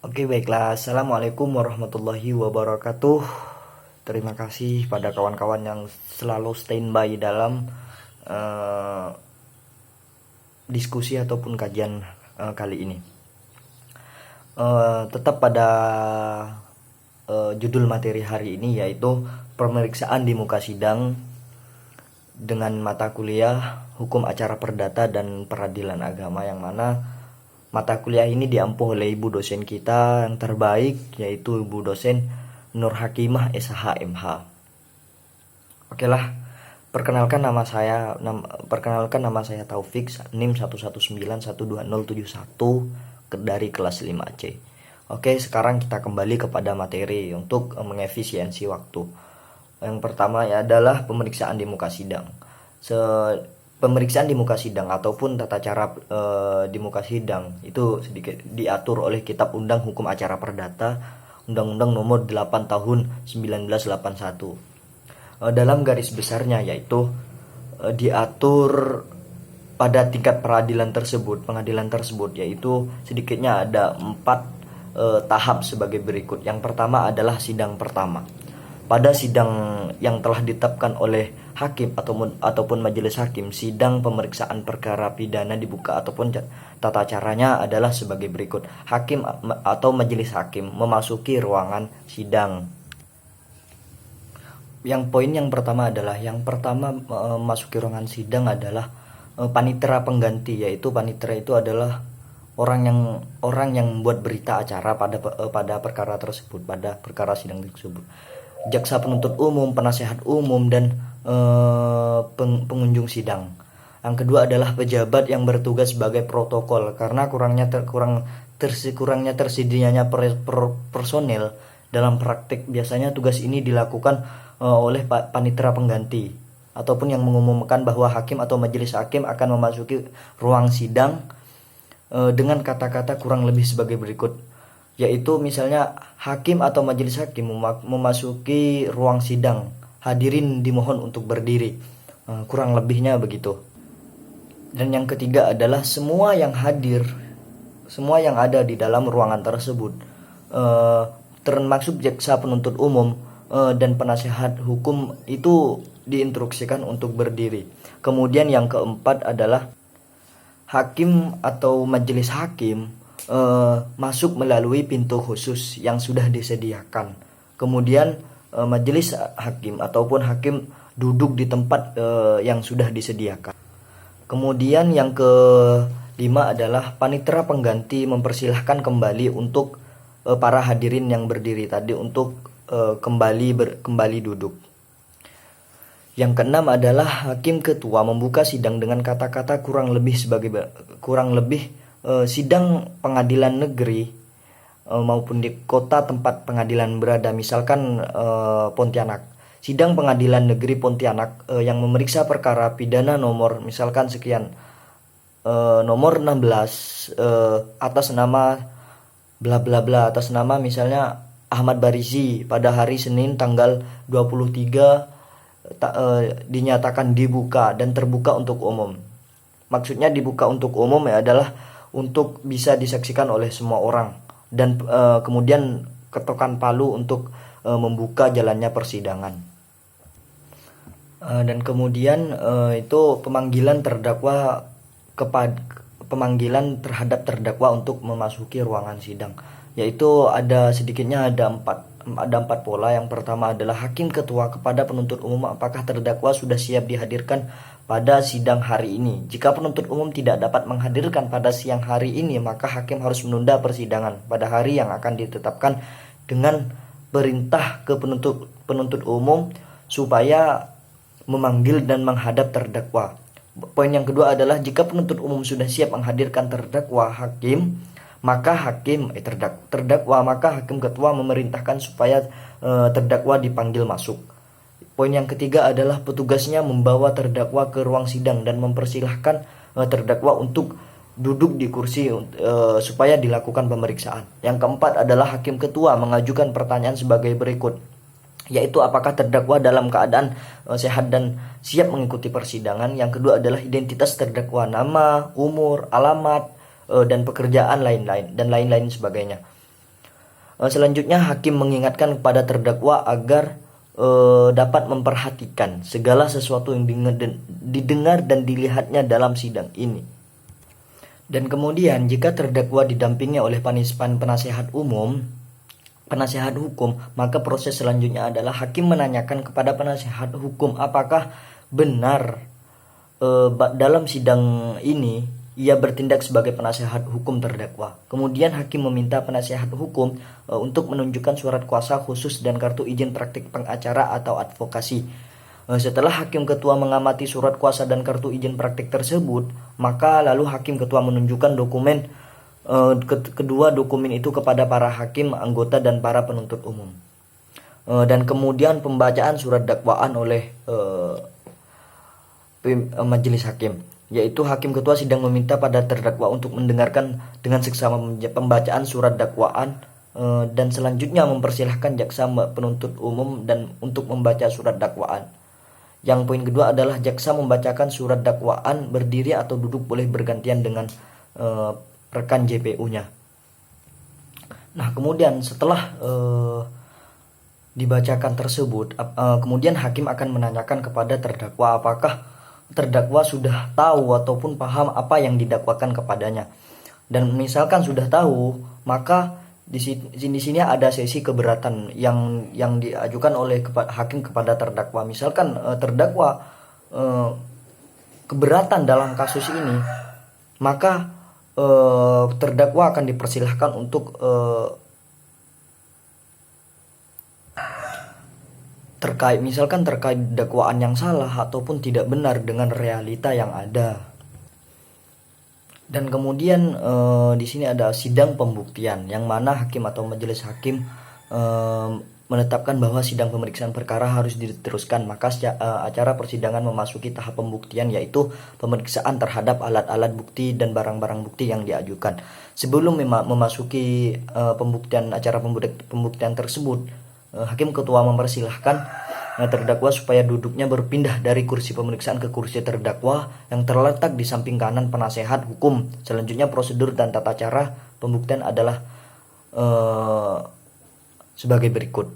Oke, baiklah. Assalamualaikum warahmatullahi wabarakatuh. Terima kasih pada kawan-kawan yang selalu standby dalam eh, diskusi ataupun kajian kali ini. Tetap pada judul materi hari ini, yaitu pemeriksaan di muka sidang dengan mata kuliah Hukum Acara Perdata dan Peradilan Agama, yang mana mata kuliah ini diampu oleh ibu dosen kita yang terbaik, yaitu ibu dosen Nur Hakimah SH MH. Oke lah, perkenalkan nama saya Taufik, NIM 1191201 dari kelas 5C. Oke, sekarang kita kembali kepada materi untuk mengefisiensi waktu. Yang pertama adalah pemeriksaan di muka sidang. Pemeriksaan di muka sidang ataupun tata cara di muka sidang itu sedikit diatur oleh Kitab Undang Hukum Acara Perdata Undang-Undang Nomor 8 Tahun 1981. Dalam garis besarnya yaitu diatur pada tingkat pengadilan tersebut, yaitu sedikitnya ada 4 tahap sebagai berikut. Yang pertama adalah sidang pertama. Pada sidang yang telah ditetapkan oleh hakim ataupun majelis hakim, sidang pemeriksaan perkara pidana dibuka ataupun tata caranya adalah sebagai berikut. Hakim atau majelis hakim memasuki ruangan sidang. Poin yang pertama memasuki ruangan sidang adalah panitera pengganti, yaitu panitera itu adalah orang yang membuat berita acara pada perkara tersebut, pada perkara sidang tersebut. Jaksa penuntut umum, penasehat umum, dan pengunjung sidang. Yang kedua adalah pejabat yang bertugas sebagai protokol, karena kurangnya tersedianya personel dalam praktik. Biasanya tugas ini dilakukan oleh panitera pengganti ataupun yang mengumumkan bahwa hakim atau majelis hakim akan memasuki ruang sidang dengan kata-kata kurang lebih sebagai berikut, yaitu misalnya hakim atau majelis hakim memasuki ruang sidang, hadirin dimohon untuk berdiri, kurang lebihnya begitu. Dan yang ketiga adalah semua yang ada di dalam ruangan tersebut, termasuk jaksa penuntut umum dan penasehat hukum, itu diinstruksikan untuk berdiri. Kemudian yang keempat adalah hakim atau majelis hakim masuk melalui pintu khusus yang sudah disediakan. Kemudian majelis hakim ataupun hakim duduk di tempat yang sudah disediakan. Kemudian yang kelima adalah panitera pengganti mempersilahkan kembali untuk para hadirin yang berdiri tadi untuk kembali duduk. Yang keenam adalah hakim ketua membuka sidang dengan kata-kata kurang lebih sidang pengadilan negeri maupun di kota tempat pengadilan berada, misalkan Pontianak. Sidang pengadilan negeri Pontianak yang memeriksa perkara pidana nomor misalkan sekian, nomor 16 atas nama bla bla bla, atas nama misalnya Ahmad Barizi, pada hari Senin tanggal 23 dinyatakan dibuka dan terbuka untuk umum. Maksudnya dibuka untuk umum adalah untuk bisa disaksikan oleh semua orang, dan kemudian ketokan palu untuk membuka jalannya persidangan. Dan kemudian itu pemanggilan terhadap terdakwa untuk memasuki ruangan sidang, yaitu sedikitnya ada empat pola. Yang pertama adalah hakim ketua kepada penuntut umum apakah terdakwa sudah siap dihadirkan pada sidang hari ini. Jika penuntut umum tidak dapat menghadirkan pada siang hari ini, maka hakim harus menunda persidangan pada hari yang akan ditetapkan dengan perintah ke penuntut umum supaya memanggil dan menghadap terdakwa. Poin yang kedua adalah jika penuntut umum sudah siap menghadirkan terdakwa maka hakim ketua memerintahkan supaya terdakwa dipanggil masuk. Poin yang ketiga adalah petugasnya membawa terdakwa ke ruang sidang dan mempersilahkan terdakwa untuk duduk di kursi supaya dilakukan pemeriksaan. Yang keempat adalah hakim ketua mengajukan pertanyaan sebagai berikut, yaitu apakah terdakwa dalam keadaan sehat dan siap mengikuti persidangan. Yang kedua adalah identitas terdakwa, nama, umur, alamat, dan pekerjaan lain-lain sebagainya. Selanjutnya hakim mengingatkan kepada terdakwa agar dapat memperhatikan segala sesuatu yang didengar dan dilihatnya dalam sidang ini. Dan kemudian jika terdakwa didampingi oleh penasihat hukum, maka proses selanjutnya adalah hakim menanyakan kepada penasihat hukum apakah benar dalam sidang ini ia bertindak sebagai penasihat hukum terdakwa. Kemudian hakim meminta penasihat hukum untuk menunjukkan surat kuasa khusus dan kartu izin praktik pengacara atau advokasi. Setelah hakim ketua mengamati surat kuasa dan kartu izin praktik tersebut, maka lalu hakim ketua menunjukkan kedua dokumen itu kepada para hakim, anggota, dan para penuntut umum. Dan kemudian pembacaan surat dakwaan oleh majelis hakim, yaitu hakim ketua sidang meminta pada terdakwa untuk mendengarkan dengan seksama pembacaan surat dakwaan dan selanjutnya mempersilahkan jaksa penuntut umum dan untuk membaca surat dakwaan. Yang poin kedua adalah jaksa membacakan surat dakwaan berdiri atau duduk, boleh bergantian dengan rekan JPU-nya. Nah, kemudian setelah dibacakan tersebut, kemudian hakim akan menanyakan kepada terdakwa apakah terdakwa sudah tahu ataupun paham apa yang didakwakan kepadanya. Dan misalkan sudah tahu, maka di sini ada sesi keberatan yang diajukan oleh hakim kepada terdakwa. Misalkan terdakwa keberatan dalam kasus ini, maka terdakwa akan dipersilahkan untuk terkait dakwaan yang salah ataupun tidak benar dengan realita yang ada. Dan kemudian di sini ada sidang pembuktian, yang mana hakim atau majelis hakim menetapkan bahwa sidang pemeriksaan perkara harus diteruskan. Maka acara persidangan memasuki tahap pembuktian, yaitu pemeriksaan terhadap alat-alat bukti dan barang-barang bukti yang diajukan. Sebelum memasuki acara pembuktian tersebut, hakim ketua mempersilahkan terdakwa supaya duduknya berpindah dari kursi pemeriksaan ke kursi terdakwa yang terletak di samping kanan penasehat hukum. Selanjutnya prosedur dan tata cara pembuktian adalah sebagai berikut.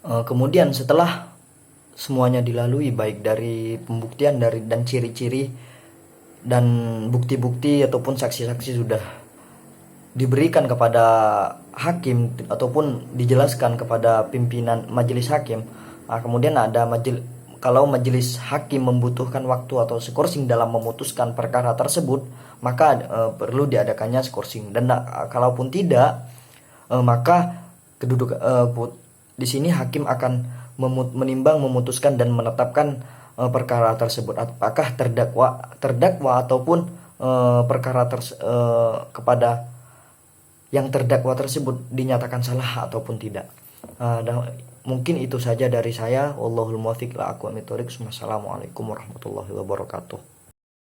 Kemudian setelah semuanya dilalui, baik dari pembuktian dan ciri-ciri dan bukti-bukti ataupun saksi-saksi sudah diberikan kepada hakim ataupun dijelaskan kepada pimpinan majelis hakim, kemudian ada kalau majelis hakim membutuhkan waktu atau skorsing dalam memutuskan perkara tersebut, maka perlu diadakannya skorsing. Dan kalaupun tidak, maka di sini hakim akan menimbang, memutuskan dan menetapkan perkara tersebut apakah terdakwa ataupun perkara kepada yang terdakwa tersebut dinyatakan salah ataupun tidak. Mungkin itu saja dari saya. Wallahul muwaffiq la aqwamit thoriq. Wassalamualaikum warahmatullahi wabarakatuh.